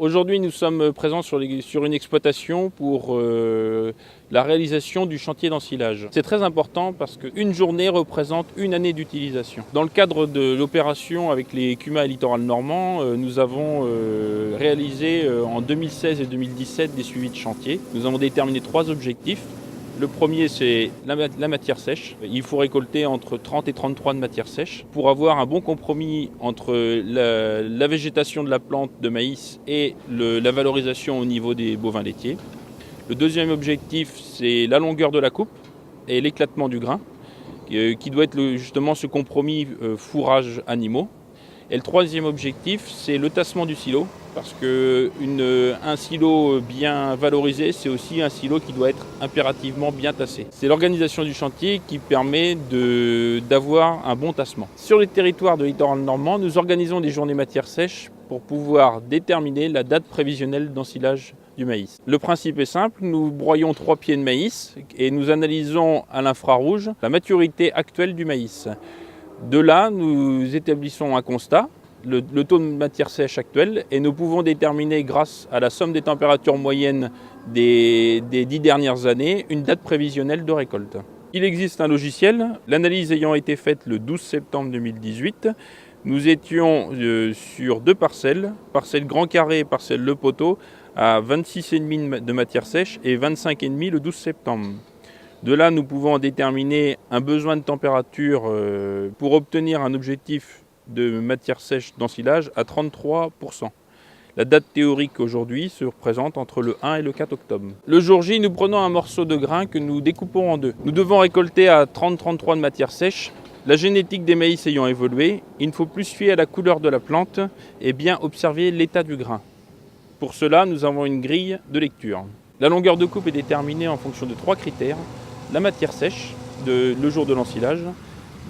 Aujourd'hui, nous sommes présents sur une exploitation pour la réalisation du chantier d'ensilage. C'est très important parce qu'une journée représente une année d'utilisation. Dans le cadre de l'opération avec les CUMA et Littoral Normand, nous avons réalisé en 2016 et 2017 des suivis de chantier. Nous avons déterminé 3 objectifs. Le premier, c'est la matière sèche. Il faut récolter entre 30 et 33 de matière sèche pour avoir un bon compromis entre la végétation de la plante de maïs et la valorisation au niveau des bovins laitiers. Le deuxième objectif, c'est la longueur de la coupe et l'éclatement du grain, qui doit être justement ce compromis fourrage animaux. Et le troisième objectif, c'est le tassement du silo, parce qu'un silo bien valorisé, c'est aussi un silo qui doit être impérativement bien tassé. C'est l'organisation du chantier qui permet d'avoir un bon tassement. Sur les territoires de Littoral Normand, nous organisons des journées matière sèche pour pouvoir déterminer la date prévisionnelle d'ensilage du maïs. Le principe est simple, nous broyons 3 pieds de maïs et nous analysons à l'infrarouge la maturité actuelle du maïs. De là, nous établissons un constat, le taux de matière sèche actuel, et nous pouvons déterminer, grâce à la somme des températures moyennes des 10 dernières années, une date prévisionnelle de récolte. Il existe un logiciel, l'analyse ayant été faite le 12 septembre 2018, nous étions sur 2 parcelles, parcelle Grand Carré et parcelle Le Poteau, à 26,5 de matière sèche et 25,5 le 12 septembre. De là, nous pouvons déterminer un besoin de température pour obtenir un objectif de matière sèche d'ensilage à 33%. La date théorique aujourd'hui se représente entre le 1 et le 4 octobre. Le jour J, nous prenons un morceau de grain que nous découpons en 2. Nous devons récolter à 30-33 de matière sèche. La génétique des maïs ayant évolué, il ne faut plus se fier à la couleur de la plante et bien observer l'état du grain. Pour cela, nous avons une grille de lecture. La longueur de coupe est déterminée en fonction de 3 critères. La matière sèche, le jour de l'ensilage,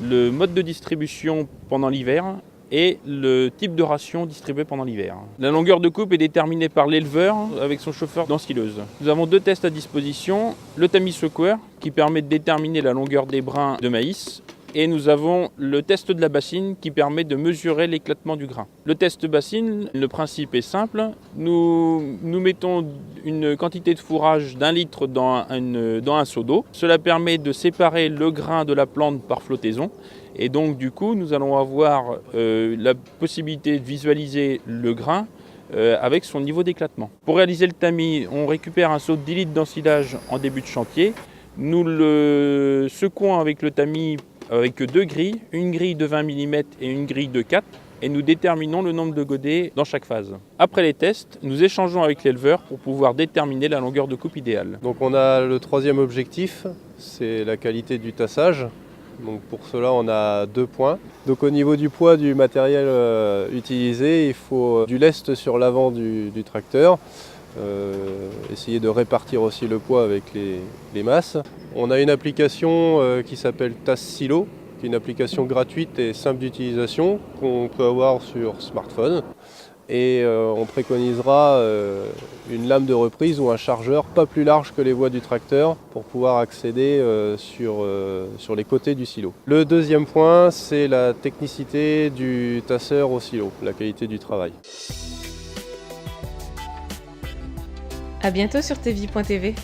le mode de distribution pendant l'hiver et le type de ration distribué pendant l'hiver. La longueur de coupe est déterminée par l'éleveur avec son chauffeur d'ensileuse. Nous avons 2 tests à disposition, le tamis secoueur qui permet de déterminer la longueur des brins de maïs, et nous avons le test de la bassine qui permet de mesurer l'éclatement du grain. Le test bassine, le principe est simple. Nous mettons une quantité de fourrage d'1 litre dans un seau d'eau. Cela permet de séparer le grain de la plante par flottaison. Et donc du coup, nous allons avoir la possibilité de visualiser le grain avec son niveau d'éclatement. Pour réaliser le tamis, on récupère un seau de 10 litres d'ensilage en début de chantier. Nous le secouons avec le tamis avec 2 grilles, une grille de 20 mm et une grille de 4, et nous déterminons le nombre de godets dans chaque phase. Après les tests, nous échangeons avec l'éleveur pour pouvoir déterminer la longueur de coupe idéale. Donc on a le 3e objectif, c'est la qualité du tassage. Donc pour cela, on a 2 points. Donc au niveau du poids du matériel utilisé, il faut du lest sur l'avant du tracteur. Essayer de répartir aussi le poids avec les masses. On a une application qui s'appelle Tasse Silo, qui est une application gratuite et simple d'utilisation qu'on peut avoir sur smartphone. Et on préconisera une lame de reprise ou un chargeur pas plus large que les voies du tracteur pour pouvoir accéder sur les côtés du silo. Le 2e point, c'est la technicité du tasseur au silo, la qualité du travail. À bientôt sur tvie.tv.